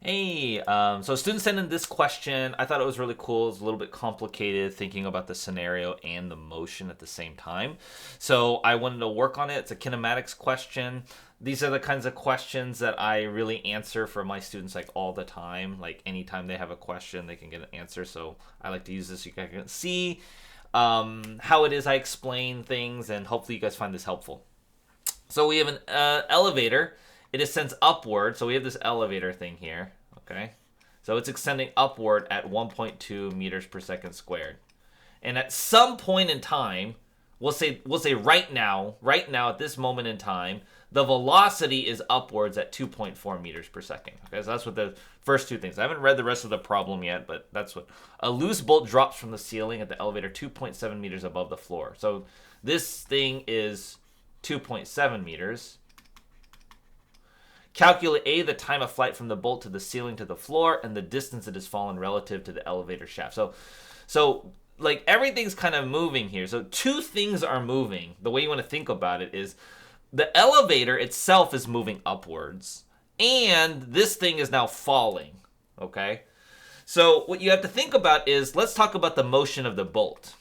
Hey, so students sent in this question. I thought it was really cool. It was a little bit complicated thinking about the scenario and the motion at the same time. So I wanted to work on it. It's a kinematics question. These are the kinds of questions that I really answer for my students like all the time. Like anytime they have a question, they can get an answer. So I like to use this so you guys can see how it is I explain things, and hopefully you guys find this helpful. So we have an elevator. It ascends upward. So we have this elevator thing here. Okay. So it's extending upward at 1.2 meters per second squared. And at some point in time, we'll say right now at this moment in time, the velocity is upwards at 2.4 meters per second. Okay, so that's what the first two things. I haven't read the rest of the problem yet, but that's what a loose bolt drops from the ceiling at the elevator 2.7 meters above the floor. So this thing is 2.7 meters. Calculate A, the time of flight from the bolt to the ceiling to the floor, and the distance it has fallen relative to the elevator shaft. So like everything's kind of moving here. So two things are moving. The way you want to think about it is the elevator itself is moving upwards, and this thing is now falling. Okay? So what you have to think about is, let's talk about the motion of the bolt.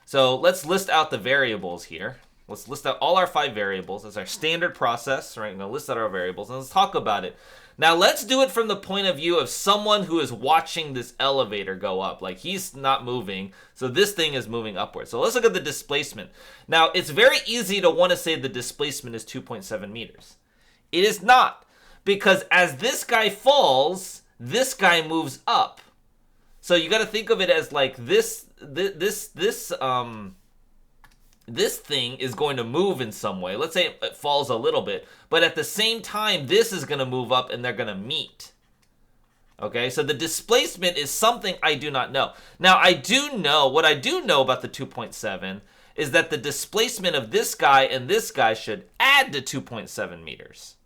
So let's list out the variables here. Let's list out all our 5 variables. That's our standard process, right? I'm going to list out our variables, and let's talk about it. Now, let's do it from the point of view of someone who is watching this elevator go up. Like, he's not moving, so this thing is moving upwards. So let's look at the displacement. Now, it's very easy to want to say the displacement is 2.7 meters. It is not, because as this guy falls, this guy moves up. So you got to think of it as like this thing is going to move in some way. Let's say it falls a little bit, but at the same time, this is going to move up and they're going to meet. Okay, so the displacement is something I do not know. Now, what I do know about the 2.7 is that the displacement of this guy and this guy should add to 2.7 meters,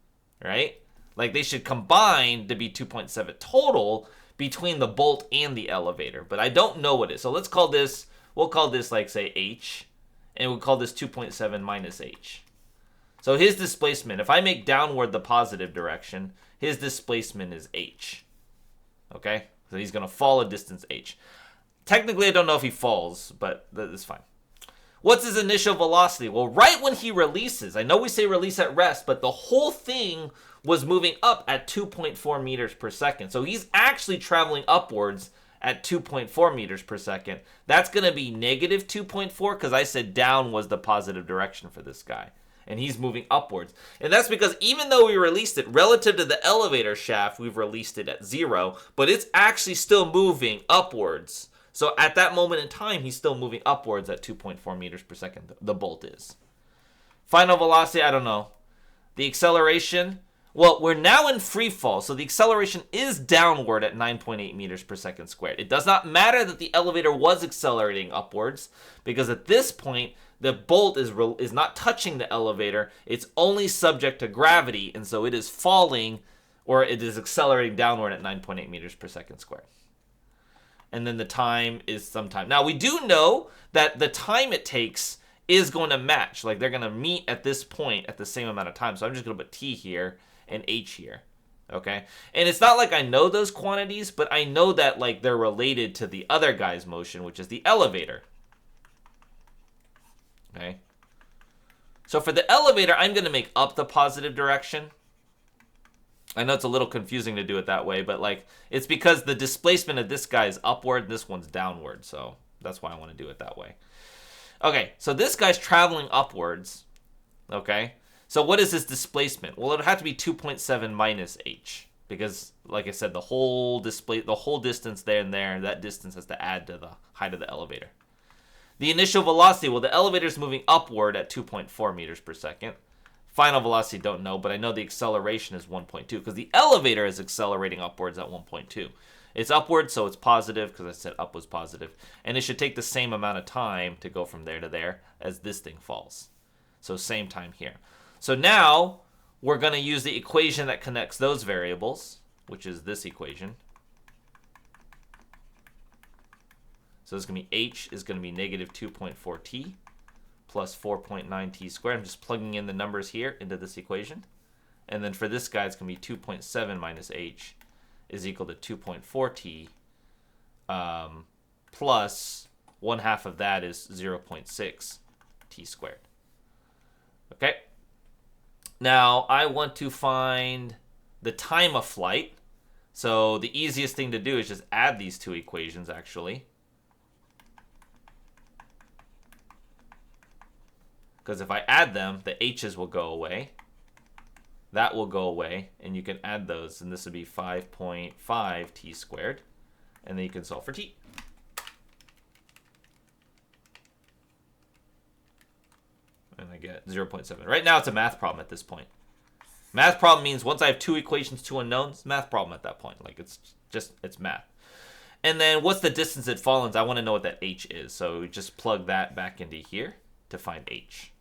right? Like they should combine to be 2.7 total between the bolt and the elevator, but I don't know what it is. So we'll call this like say H, and we'll call this 2.7 minus H. So his displacement, if I make downward the positive direction, his displacement is H. Okay? So he's going to fall a distance H. Technically, I don't know if he falls, but that's fine. What's his initial velocity? Well, right when he releases, I know we say release at rest, but the whole thing was moving up at 2.4 meters per second. So he's actually traveling upwards at 2.4 meters per second. That's going to be negative 2.4 because I said down was the positive direction for this guy. And he's moving upwards. And that's because even though we released it relative to the elevator shaft, we've released it at 0, but it's actually still moving upwards. So at that moment in time, he's still moving upwards at 2.4 meters per second. The bolt is. Final velocity, I don't know. The acceleration, well, we're now in free fall, so the acceleration is downward at 9.8 meters per second squared. It does not matter that the elevator was accelerating upwards, because at this point, the bolt is not touching the elevator. It's only subject to gravity, and so it is falling, or it is accelerating downward at 9.8 meters per second squared. And then the time is some time. Now, we do know that the time it takes is going to match. Like, they're going to meet at this point at the same amount of time. So I'm just going to put T here and H here. Okay? And it's not like I know those quantities, but I know that, like, they're related to the other guy's motion, which is the elevator. Okay? So for the elevator, I'm going to make up the positive direction. I know it's a little confusing to do it that way, but like it's because the displacement of this guy is upward and this one's downward, so that's why I want to do it that way. Okay, so this guy's traveling upwards. Okay, so what is his displacement? Well, it would have to be 2.7 minus h, because like I said, the whole distance there and there, that distance has to add to the height of the elevator. The initial velocity, well, the elevator is moving upward at 2.4 meters per second. Final velocity, don't know, but I know the acceleration is 1.2 because the elevator is accelerating upwards at 1.2. It's upward, so it's positive because I said up was positive. And it should take the same amount of time to go from there to there as this thing falls. So same time here. So now we're going to use the equation that connects those variables, which is this equation. So it's going to be h is going to be negative 2.4t plus 4.9 t squared. I'm just plugging in the numbers here into this equation. And then for this guy, it's going to be 2.7 minus h is equal to 2.4 t plus 1/2 of that is 0.6 t squared. Okay. Now, I want to find the time of flight. So the easiest thing to do is just add these two equations, actually. Because if I add them, the h's will go away. That will go away, and you can add those, and this would be 5.5 t squared. And then you can solve for t. And I get 0.7. Right now, it's a math problem at this point. Math problem means once I have two equations, two unknowns, math problem at that point. Like, it's math. And then what's the distance it falls? I want to know what that h is. So we just plug that back into here to find h.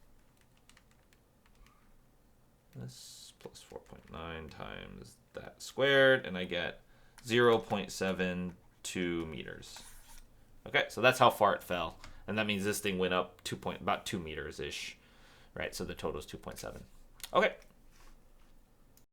This plus 4.9 times that squared, and I get 0.72 meters. Okay, so that's how far it fell. And that means this thing went up about 2 meters-ish. Right, so the total is 2.7. Okay.